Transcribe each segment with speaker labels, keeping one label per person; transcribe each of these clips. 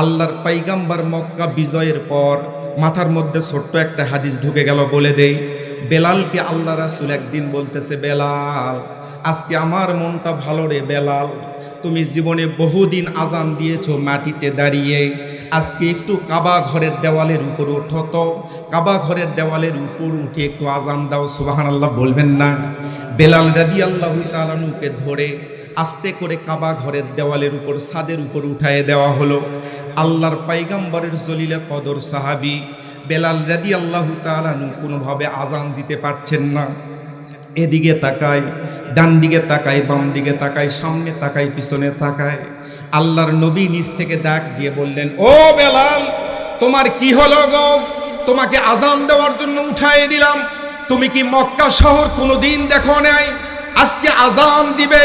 Speaker 1: আল্লাহর পয়গম্বর মক্কা বিজয়ের পর মাথার মধ্যে ছোট্ট একটা হাদিস ঢুকে গেল, বলে দেই। বেলালকে আল্লাহ রাসূল একদিন বলতেছে, বেলাল আজকে আমার মনটা ভালো রে বেলাল, তুমি জীবনে বহুদিন আজান দিয়েছো মাটিতে দাঁড়িয়ে, আজকে একটু কাবা ঘরের দেওয়ালের উপর ওঠো তো, কাবা ঘরের দেওয়ালের উপর উঠে একটু আজান দাও। সুবহানাল্লাহ বলবেন না? বেলাল রাদিয়াল্লাহু তাআলা আনহুকে ধরে আস্তে করে কাবা ঘরের দেওয়ালের উপর ছাদের উপর উঠায়ে দেওয়া হলো। আল্লাহর পয়গম্বরের জলিলে কদর সাহাবী বেলাল রাদিয়াল্লাহু তাআলা আনহু কোনোভাবে আজান দিতে পারছেন না। এদিকে তাকায়, ডান দিকে তাকায়, বাম দিকে তাকায়, সামনে তাকায়, পিছনে তাকায়। আল্লাহর নবী নিজ থেকে ডাক দিয়ে বললেন, ও বেলাল তোমার কি হলো গো? তোমাকে আজান দেওয়ার জন্য উঠায়ে দিলাম, তুমি কি মক্কা শহর কোনোদিন দেখো নাই? আজকে আজান দিবে,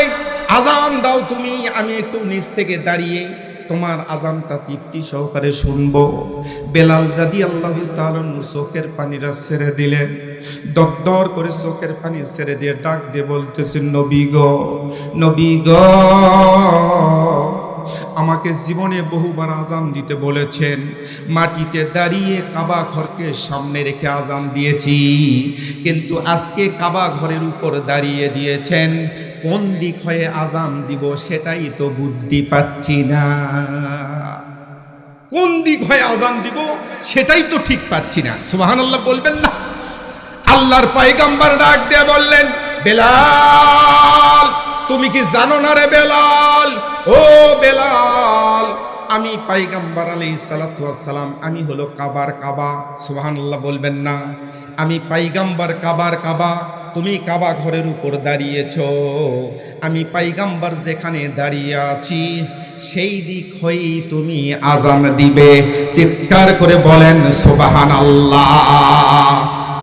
Speaker 1: আজান দাও তুমি, আমি একটু নিচ থেকে দাঁড়িয়ে তোমার আজানটা তৃপ্তি সহকারে শুনবো। বেলাল রাদিয়াল্লাহু তাআলা চোখের পানিটা ছেড়ে দিলেন, দরদর করে চোখের পানি ছেড়ে দিয়ে ডাক দিয়ে বলতেছেন, নবী গো, নবী গো, আমাকে জীবনে বহুবার আজান দিতে বলেছেন, মাটিতে দাঁড়িয়ে কাবা ঘরকে সামনে রেখে আজান দিয়েছি, কিন্তু আজকে কাবা ঘরের উপর দাঁড়িয়ে দিয়েছেন, কোন দিক হয়ে আজান দিব সেটাই তো বুদ্ধি পাচ্ছি না, কোন দিক হয়ে আজান দিব সেটাই তো ঠিক পাচ্ছি না। সুবহানাল্লাহ বলবেন না? আল্লাহর পয়গম্বর ডাক দিয়ে বললেন, বেলাল তুমি কি জানো না রে বেলাল, ও বেলাল, আমি পয়গম্বর আলাইহিস সালাতু ওয়াস সালাম, আমি হলো কাবার কাবা। সুবহানাল্লাহ বলবেন না? আমি পয়গম্বর কাবার কাবা, তুমি কাবা ঘরের উপর দাঁড়িয়েছো, আমি পয়গম্বর যেখানে দাঁড়িয়ে আছি সেই দিক হয়েই তুমি আজান দিবে। চিৎকার করে বলেন সুবহানাল্লাহ।